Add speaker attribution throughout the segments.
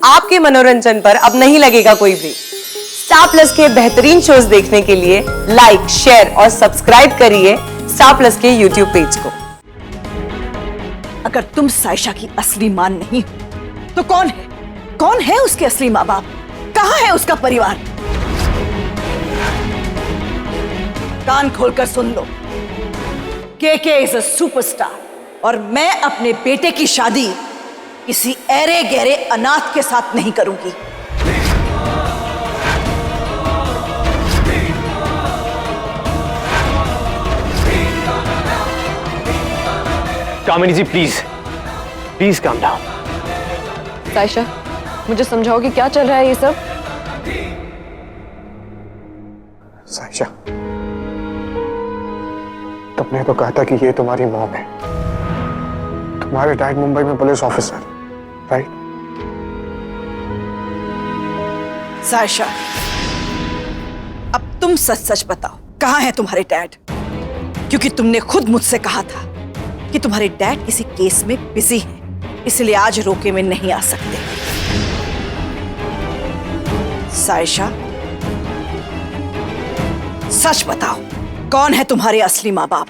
Speaker 1: आपके मनोरंजन पर अब नहीं लगेगा कोई ब्रेक। स्टार प्लस के बेहतरीन शोज देखने के लिए लाइक, शेयर और सब्सक्राइब करिए स्टार प्लस के यूट्यूब पेज को।
Speaker 2: अगर तुम सायशा की असली मां नहीं हो तो कौन है? कौन है उसके असली माँ बाप? कहां है उसका परिवार? कान खोलकर सुन लो, केके इज अ सुपरस्टार और मैं अपने बेटे की शादी किसी ऐरे गहरे अनाथ के साथ नहीं करूंगी।
Speaker 3: Kamini ji please please calm down.
Speaker 4: Saisha, मुझे समझाओ कि क्या चल रहा है ये सब?
Speaker 5: सायशा, तुमने तो कहा था कि ये तुम्हारी मॉम है। तुम्हारे डैड मुंबई में पुलिस ऑफिसर, राइट?
Speaker 2: सायशा, अब तुम सच सच बताओ, कहां है तुम्हारे डैड? क्योंकि तुमने खुद मुझसे कहा था कि तुम्हारे डैड किसी केस में बिजी हैं, इसलिए आज रोके में नहीं आ सकते। सायशा, सच बताओ, कौन है तुम्हारे असली माँ बाप?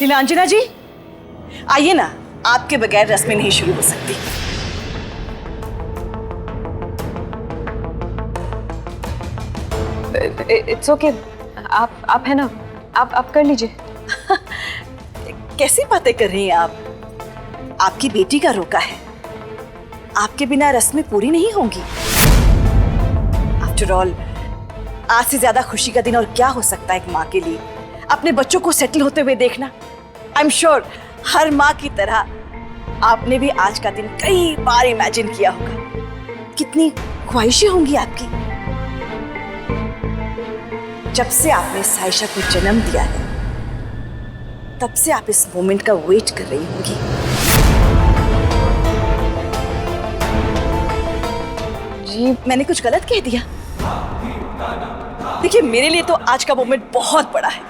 Speaker 2: नीलांजना जी, आइए ना, आपके बगैर रस्में नहीं शुरू हो सकती।
Speaker 4: इट्स ओके, आप है ना, आप कर लीजिए।
Speaker 2: कैसी बातें कर रही हैं आप? आपकी बेटी का रोका है, आपके बिना रस्में पूरी नहीं होंगी। आफ्टर ऑल, आज से ज्यादा खुशी का दिन और क्या हो सकता है एक माँ के लिए? अपने बच्चों को सेटल होते हुए देखना। आई एम श्योर हर माँ की तरह आपने भी आज का दिन कई बार इमेजिन किया होगा। कितनी ख्वाहिशें होंगी आपकी। जब से आपने सायशा को जन्म दिया है, तब से आप इस मोमेंट का वेट कर रही होंगी। जी, मैंने कुछ गलत कह दिया? देखिए, मेरे लिए तो आज का मोमेंट बहुत बड़ा है।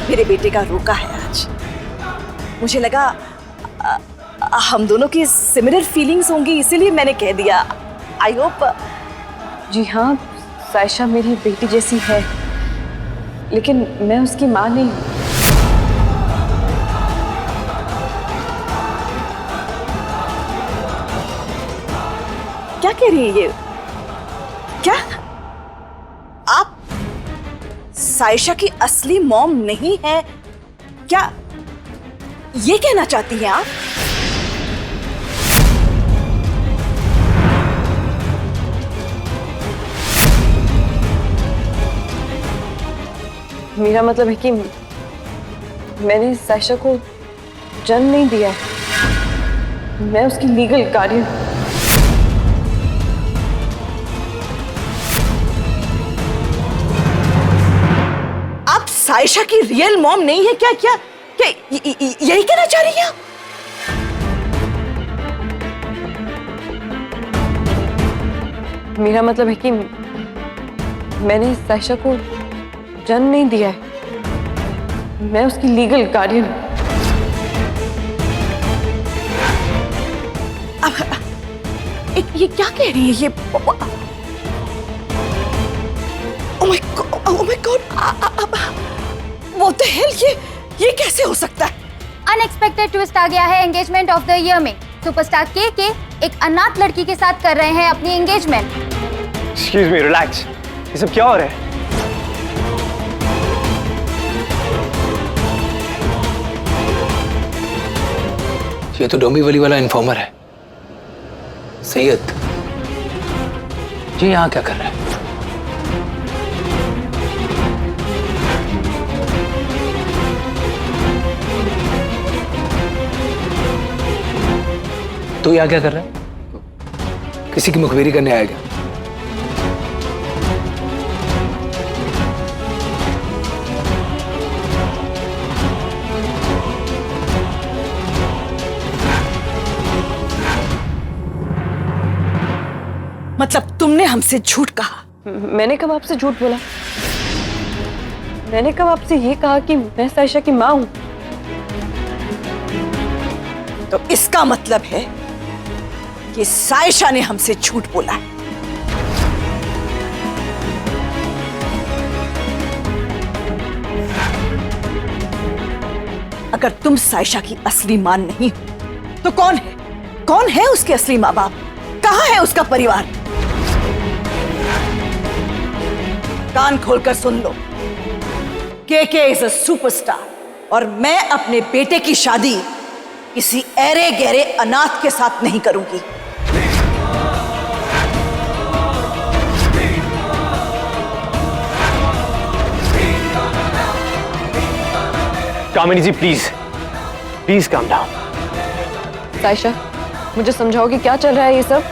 Speaker 2: मेरे बेटे का रोका है आज। मुझे लगा हम दोनों की सिमिलर फीलिंग्स होंगी, इसीलिए मैंने कह दिया। I hope.
Speaker 4: जी हाँ, सायशा मेरी बेटी जैसी है, लेकिन मैं उसकी माँ नहीं हूँ।
Speaker 2: क्या कह रही है ये? क्या आप सायशा की असली मॉम नहीं है? क्या ये कहना चाहती हैं आप?
Speaker 4: मेरा मतलब है कि मैंने सायशा को जन्म नहीं दिया है, मैं उसकी लीगल गार्डियन हूँ।
Speaker 2: आप सायशा की रियल मॉम नहीं है? क्या क्या क्या यही कहना चाह रही हैं आप?
Speaker 4: मेरा मतलब है कि मैंने सायशा को जन्म नहीं दिया है, मैं उसकी लीगल गार्डियन हूँ।
Speaker 2: ये क्या कह रही है ये? Oh my God, what the hell? ये कैसे हो सकता है?
Speaker 6: अनएक्सपेक्टेड ट्विस्ट आ गया है एंगेजमेंट ऑफ द ईयर में। सुपरस्टार के एक अनाथ लड़की के साथ कर रहे हैं अपनी एंगेजमेंट।
Speaker 3: Excuse me, relax. ये सब क्या हो रहा है?
Speaker 7: ये तो डोंबिवली वाला इन्फॉर्मर है, सैयद। ये यहाँ क्या कर रहा है? तू यहाँ क्या कर रहा है? किसी की मुखबिरी करने आएगा?
Speaker 2: मतलब तुमने हमसे झूठ कहा?
Speaker 4: मैंने कब आपसे झूठ बोला? मैंने कब आपसे ये कहा कि मैं साइशा की माँ हूँ?
Speaker 2: तो इसका मतलब है कि साइशा ने हमसे झूठ बोला है। अगर तुम साइशा की असली मां नहीं हो तो कौन है? कौन है उसके असली माँ बाप? कहां है उसका परिवार? कान खोलकर सुन लो, केके इज अ सुपरस्टार और मैं अपने बेटे की शादी किसी ऐरे गहरे अनाथ के साथ नहीं करूंगी।
Speaker 3: Kamini ji please please calm down.
Speaker 4: Saisha, मुझे समझाओ कि क्या चल रहा है ये सब?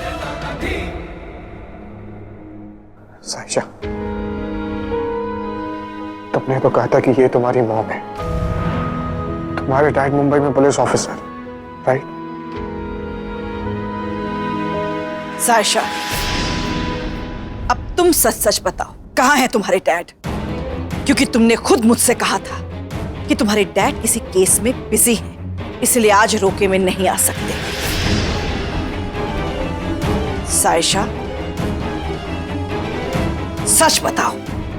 Speaker 5: साइशा, तुमने तो कहा था कि ये तुम्हारी मॉम है। तुम्हारे डैड मुंबई में पुलिस ऑफिसर, राइट?
Speaker 2: साइशा, अब तुम सच सच बताओ, कहां है तुम्हारे डैड? क्योंकि तुमने खुद मुझसे कहा था कि तुम्हारे डैड किसी केस में बिजी हैं, इसलिए आज रोके में नहीं आ सकते। साइशा, सच बताओ,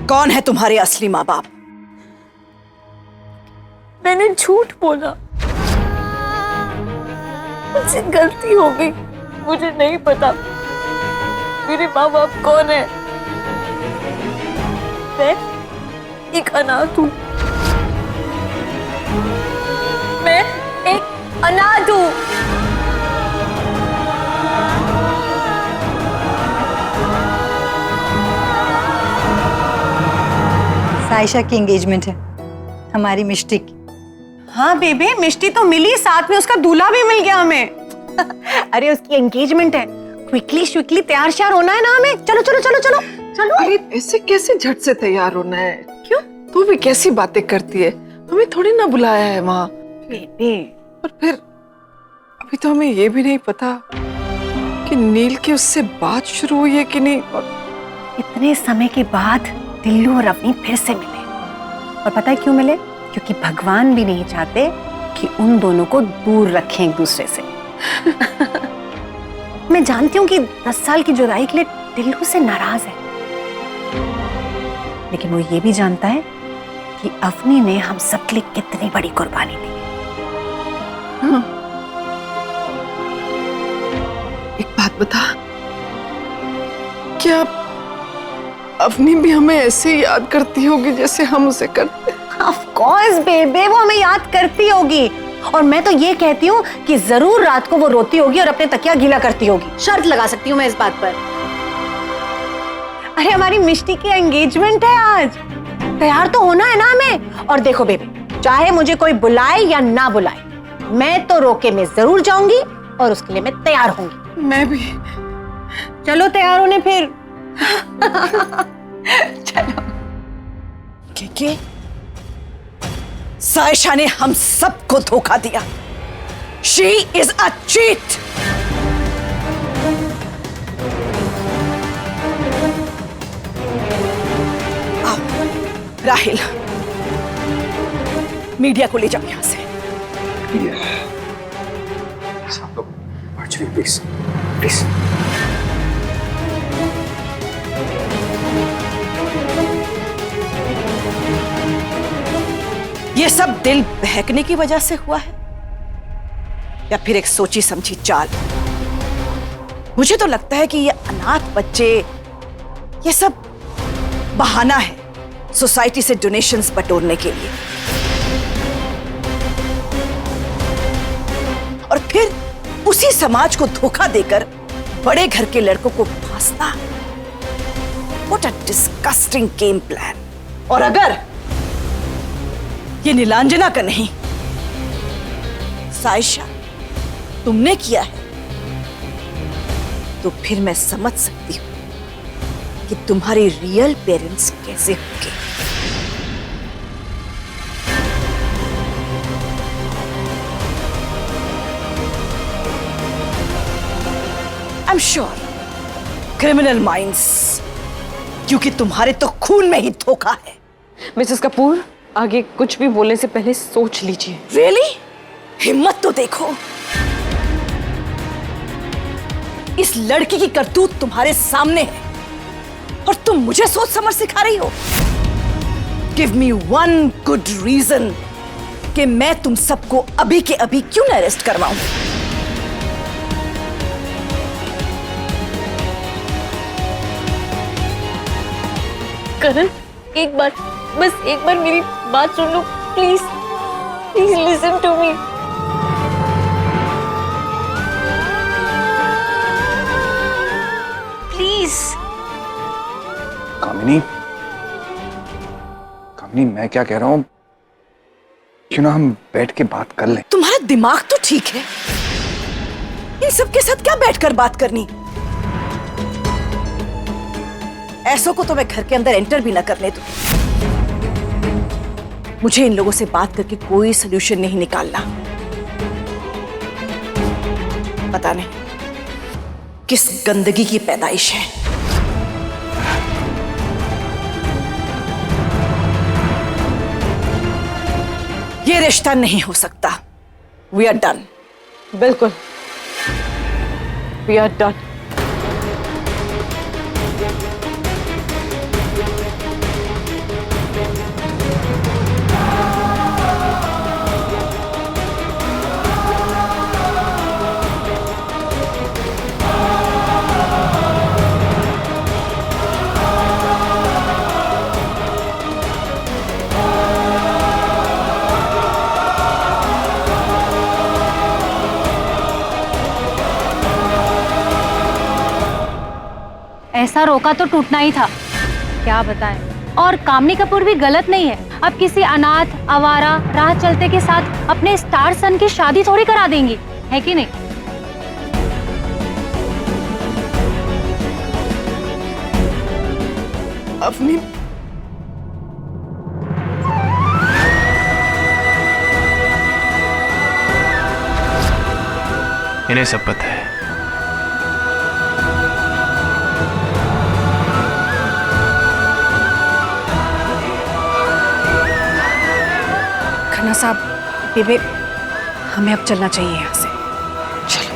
Speaker 2: कौन है तुम्हारे असली माँ बाप?
Speaker 4: मैंने झूठ बोला, मुझसे गलती हो गई। मुझे नहीं पता मेरे माँ बाप कौन है। मैं एक अनाथ हूँ। मैं एक अनाथ हूँ।
Speaker 8: साइशा की एंगेजमेंट है, हमारी मिष्टी की।
Speaker 9: हाँ बेबे, मिष्टी तो मिली, साथ में उसका दूल्हा भी मिल गया हमें। अरे उसकी एंगेजमेंट है, क्विकली श्विकली तैयार श्यार होना है ना हमें। चलो चलो चलो चलो चलो।
Speaker 10: अरे ऐसे कैसे झट से तैयार होना है?
Speaker 9: क्यों?
Speaker 10: तू भी कैसी बातें करती है? हमें थोड़ी ना बुलाया है वहाँ।
Speaker 9: बेबे,
Speaker 10: और फिर अभी तो हमें ये भी नहीं पता कि नील की उससे बात शुरू हुई है कि नहीं। और
Speaker 9: इतने समय के बाद दिल्लू और अवनी फिर से मिले। और पता है क्यों मिले? क्योंकि भगवान भी नहीं चाहते कि उन दोनों को दूर रखें एक दूसरे से। मैं जानती हूँ कि 10 साल की जुदाई के लिए दिल्लू से नाराज है, लेकिन वो ये भी जानता है कि अवनी ने हम सबके लिए कितनी बड़ी कुर्बानी दी।
Speaker 10: एक बात बता, क्या अवनी भी हमें ऐसे ही याद करती होगी जैसे हम उसे करते?
Speaker 9: ऑफ कोर्स बेबे, वो हमें याद करती होगी। और मैं तो ये कहती हूँ कि जरूर रात को वो रोती होगी और अपने तकिया गीला करती होगी। शर्त लगा सकती हूँ मैं इस बात पर। अरे हमारी मिष्टी की एंगेजमेंट है आज, तैयार तो होना है ना हमें। और देखो बेबी, चाहे मुझे कोई बुलाए या ना बुलाए, मैं तो रोके में जरूर जाऊंगी और उसके लिए मैं तैयार होंगी।
Speaker 10: मैं भी।
Speaker 9: चलो तैयार होने फिर। चलो।
Speaker 2: के साइशा ने हम सबको धोखा दिया। She is a cheat. Rahil, media को ले जाओ यहां से।
Speaker 5: सब लोग प्लीज प्लीज।
Speaker 2: ये सब दिल बहकने की वजह से हुआ है या फिर एक सोची समझी चाल? मुझे तो लगता है कि ये अनाथ बच्चे, ये सब बहाना है सोसाइटी से डोनेशंस बटोरने के लिए, और फिर उसी समाज को धोखा देकर बड़े घर के लड़कों को फांसना। What a disgusting game plan. और अगर ये नीलांजना का नहीं, साइशा तुमने किया है, तो फिर मैं समझ सकती हूं कि तुम्हारे रियल पेरेंट्स कैसे होंगे। I am sure criminal minds, क्योंकि तुम्हारे तो खून में ही धोखा है।
Speaker 4: मिसेस कपूर, आगे कुछ भी बोलने से पहले सोच लीजिए।
Speaker 2: रियली? हिम्मत तो देखो। इस लड़की की करतूत तुम्हारे सामने है और तुम मुझे सोच समझ सिखा रही हो। Give me one good reason कि मैं तुम सबको अभी के अभी क्यों न अरेस्ट करवाऊं।
Speaker 9: करण, एक बार, बस एक बार मेरी बात सुन लो please. Please listen to me. Please.
Speaker 5: Kamini, Kamini मैं क्या कह रहा हूँ, क्यों ना हम बैठ के बात कर लें।
Speaker 2: तुम्हारा दिमाग तो ठीक है, इन सबके साथ क्या बैठकर बात करनी। ऐसों को तो मैं घर के अंदर एंटर भी ना करने दूं। मुझे इन लोगों से बात करके कोई सलूशन नहीं निकालना। पता नहीं किस गंदगी की पैदाइश है। ये रिश्ता नहीं हो सकता। We are done.
Speaker 4: बिल्कुल, वी आर डन।
Speaker 6: ऐसा रोका तो टूटना ही था, क्या बताएं। और कामनी कपूर भी गलत नहीं है। अब किसी अनाथ, आवारा, राह चलते के साथ अपने स्टार सन की शादी थोड़ी करा देंगी, है कि नहीं?
Speaker 10: अपनी
Speaker 3: इन्हें सब पता है।
Speaker 2: खन्ना साहब, बेबे, हमें अब चलना चाहिए यहाँ से। चलो।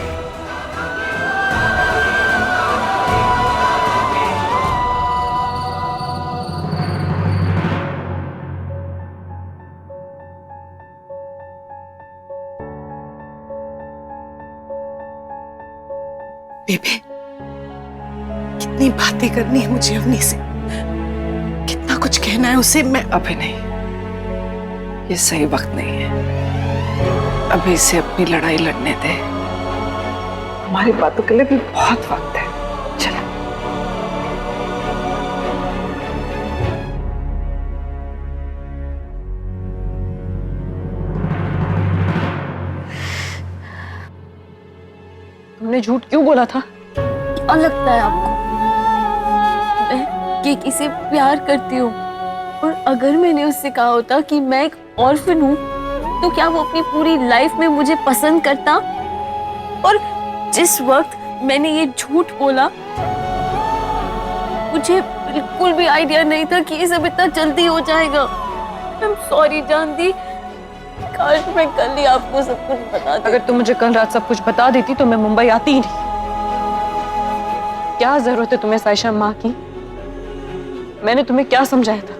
Speaker 2: बेबे, कितनी बातें करनी है मुझे अवनी से, कितना कुछ कहना है उसे। मैं
Speaker 10: अभी नहीं, ये सही वक्त नहीं है। अभी इसे अपनी लड़ाई लड़ने दे। हमारी बातों के लिए भी बहुत वक्त है। चलो।
Speaker 4: तुमने झूठ क्यों बोला था?
Speaker 9: क्या लगता है आपको मैं केकी से प्यार करती हूँ? और अगर मैंने उससे कहा होता कि मैं एक ऑर्फन हूँ, तो क्या वो अपनी पूरी लाइफ में मुझे पसंद करता? और जिस वक्त मैंने ये झूठ बोला, मुझे बिल्कुल भी आइडिया नहीं था कि ये सब इतना जल्दी हो जाएगा। I'm sorry जानती, काश मैं कल ही आपको सब कुछ बता दी।
Speaker 4: अगर तुम मुझे कल रात सब कुछ बता देती तो मैं मुंबई आती ही नहीं। क्या जरूरत है तुम्हें साइशा माँ की? मैंने तुम्हें क्या समझाया था?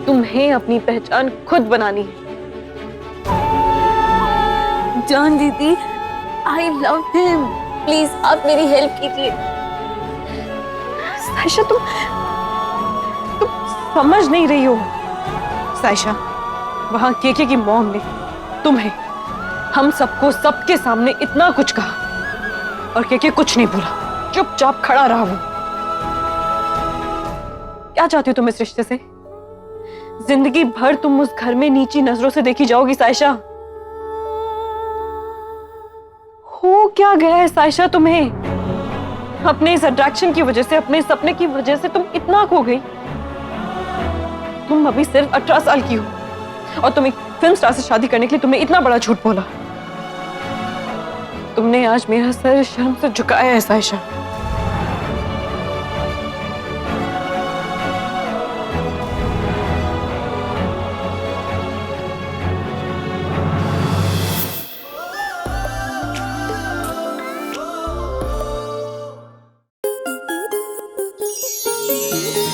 Speaker 4: तुम्हें अपनी पहचान खुद बनानी है।
Speaker 9: जान दीदी, आई लव हिम। प्लीज आप मेरी हेल्प कीजिए।
Speaker 4: साइशा, तुम समझ नहीं रही हो। साइशा, वहां केके की मॉम ने तुम्हें, हम सबको, सबके सामने इतना कुछ कहा और केके कुछ नहीं बोला, चुपचाप खड़ा रहा। वो क्या चाहती हो तुम इस रिश्ते से? जिंदगी भर तुम उस घर में नीची नजरों से देखी जाओगी साइशा। हो क्या गया है साइशा तुम्हें? अपने इस अट्रैक्शन की वजह से, अपने सपने की वजह से तुम इतना खो गई। तुम अभी सिर्फ 18 साल की हो और तुम एक फिल्म स्टार से शादी करने के लिए तुमने इतना बड़ा झूठ बोला। तुमने आज मेरा सर शर्म से झुकाया है साइशा।
Speaker 1: है।